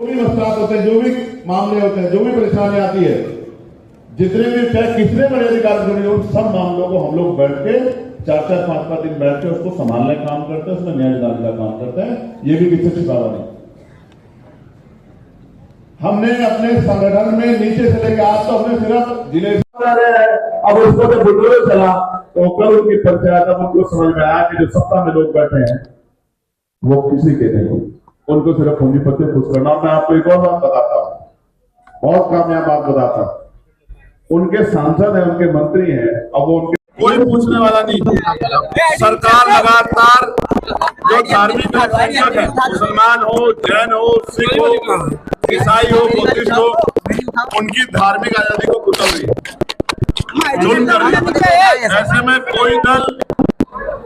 भी मसलात होते हैं, जो भी मामले होते हैं, जो भी परेशानी आती है, जितने भी चाहे कितने बड़े अधिकारी जुड़े हो, सब मामलों को हम लोग बैठ के 4-4, 5-5 दिन बैठ के उसको संभालने का काम करते हैं, उसमें न्याय दिलाने का काम करते हैं। ये भी किसी से छिपावा नहीं। हमने अपने संगठन में नीचे से लेकर आज तो हमने सिर्फ जिले अब उसको तो बुजुर्ग चला तो कल उनकी पंचायत अब उनको समझ में आया कि जो सत्ता में लोग बैठे हैं वो किसी के नहीं, उनको सिर्फ पूंजीपति खुश करना। मैं आपको एक और बात बताता हूँ, बहुत कामयाब बात बताता हूँ। उनके सांसद हैं, उनके मंत्री हैं, अब वो उनके कोई पूछने वाला नहीं। सरकार लगातार जो धार्मिक अल्पसंख्यक है, मुसलमान हो, जैन हो, सिख हो, ईसाई हो, बुद्धिस्ट हो, उनकी धार्मिक आजादी को कुचल रही है। ऐसे में कोई दल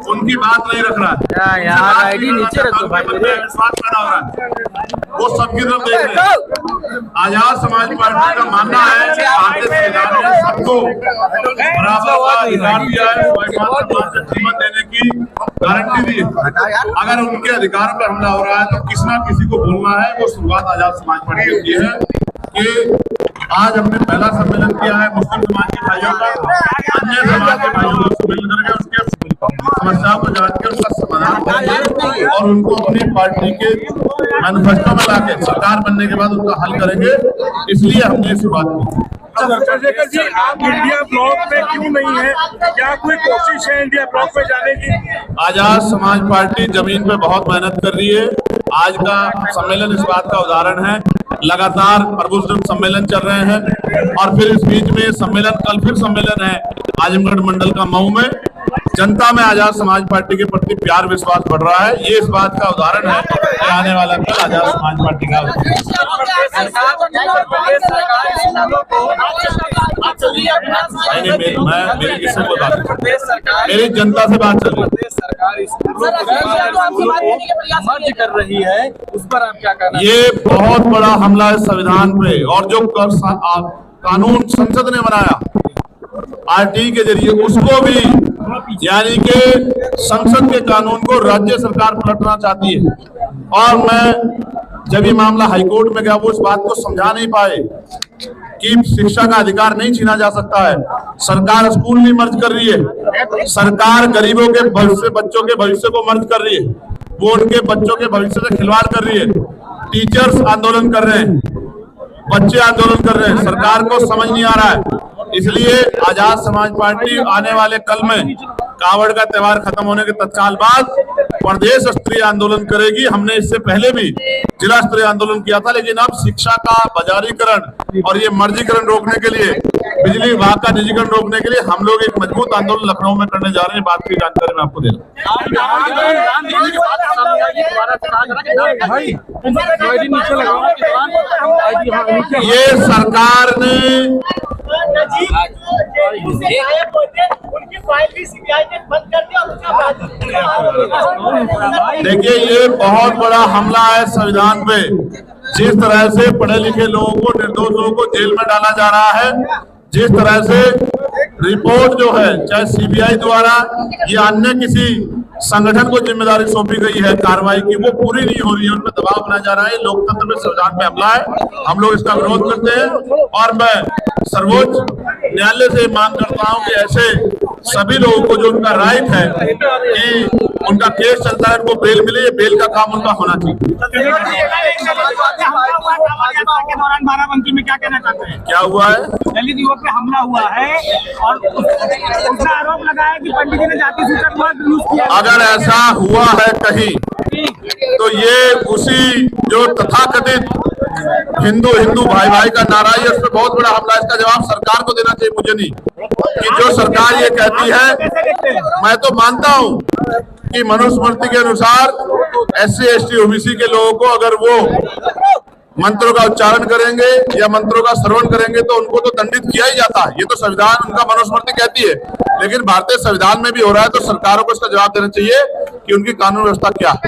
उनकी बात नहीं रख रहा है, आईडी नीचे रखो भाई, विश्वास पैदा हो रहा है, वो सबकी तरफ देख रहे हैं। आजाद समाज पार्टी का मानना है कि भारतीय संविधान ने सबको बराबर का अधिकार दिया है, जीवन देने की गारंटी दी है। अगर उनके अधिकारों पर हमला हो रहा है तो किसी ना किसी को बोलना है। वो शुरुआत आजाद समाज पार्टी की है कि आज हमने पहला सम्मेलन किया है मुस्लिम समाज के भाइयों का, अन्य समाज के भाइयों को मिलकर के उसके समस्याओं को जानकर उसका समाधान करेंगे और उनको अपनी पार्टी के मैनिफेस्टो में लाके सरकार बनने के बाद उनका हल करेंगे। इसलिए हमने शुरुआत की। चंद्रशेखर जी, आप इंडिया ब्लॉक में क्यों नहीं है? क्या कोई कोशिश है इंडिया ब्लॉक में जाने की? आजाद समाज पार्टी जमीन पे बहुत मेहनत कर रही है। आज का सम्मेलन इस बात का उदाहरण है। लगातार प्रबुद्ध सम्मेलन चल रहे हैं और फिर इस बीच में सम्मेलन, कल फिर सम्मेलन है आजमगढ़ मंडल का मऊ में। जनता में आजाद समाज पार्टी के प्रति प्यार विश्वास बढ़ रहा है। ये इस बात का उदाहरण है कि आने वाला कल आजाद समाज पार्टी का मेरी किसी को बात नहीं, मेरी जनता से बात चल रही है। मर्ज कर रही है, उस पर आप क्या कहना? ये बहुत बड़ा हमला है संविधान पे, और जो कानून संसद ने बनाया आरटीई के जरिए, उसको भी यानी कि संसद के कानून को राज्य सरकार पलटना चाहती है। और मैं जब ये मामला हाईकोर्ट में गया, वो इस बात को समझा नहीं पाए कि शिक्षा का अधिकार नहीं छीना जा सकता है। सरकार स्कूल नहीं मर्ज कर रही है, सरकार गरीबों के भविष्य, बच्चों के भविष्य को मर्ज कर रही है, वो उनके बच्चों के भविष्य से खिलवाड़ कर रही है। टीचर्स आंदोलन कर रहे हैं, बच्चे आंदोलन कर रहे हैं, सरकार को समझ नहीं आ रहा है। इसलिए आजाद समाज पार्टी आने वाले कल में कावड़ का त्योहार खत्म होने के तत्काल बाद प्रदेश स्तरीय आंदोलन करेगी। हमने इससे पहले भी जिला स्तरीय आंदोलन किया था, लेकिन अब शिक्षा का बाजारीकरण और ये मर्जीकरण रोकने के लिए, बिजली विभाग का निजीकरण रोकने के लिए हम लोग एक मजबूत आंदोलन लखनऊ में करने जा रहे हैं। बात की जानकारी मैं आपको दे रहा हूँ। ये सरकार ने देखिए, ये बहुत बड़ा हमला है संविधान पे। जिस तरह से पढ़े लिखे लोगों को, निर्दोष लोगों को जेल में डाला जा रहा है, जिस तरह से रिपोर्ट जो है चाहे सीबीआई द्वारा या अन्य किसी संगठन को जिम्मेदारी सौंपी गई है कार्रवाई की, वो पूरी नहीं हो रही है, उनमें दबाव बनाया जा रहा है। लोकतंत्र में, संविधान पे हमला है। हम लोग इसका विरोध करते हैं और मैं सर्वोच्च न्यायालय से मांग करता हूं कि ऐसे सभी लोगों को जो उनका राइट है कि उनका केस चलता है, उनको बेल मिले, ये बेल का काम उनका होना चाहिए। बाराबंकी में क्या कहना चाहते हैं? क्या हुआ है? दलित युवक पे हमला हुआ है और उसका आरोप लगा है कि पंडित जी ने जाति सूचक यूज किया। अगर ऐसा हुआ है कहीं तो ये उसी जो तथाकथित हिंदू भाई भाई का नारा है, उस पर बहुत बड़ा हमला। इसका जवाब सरकार को देना चाहिए, मुझे नहीं। कि जो सरकार ये कहती है, मैं तो मानता हूं कि मनुस्मृति के अनुसार SC ST OBC के लोगों को अगर वो मंत्रों का उच्चारण करेंगे या मंत्रों का श्रवण करेंगे तो उनको तो दंडित किया ही जाता है। ये तो संविधान, उनका मनुस्मृति कहती है। लेकिन भारतीय संविधान में भी हो रहा है, तो सरकारों को इसका जवाब देना चाहिए कि उनकी कानून व्यवस्था क्या है।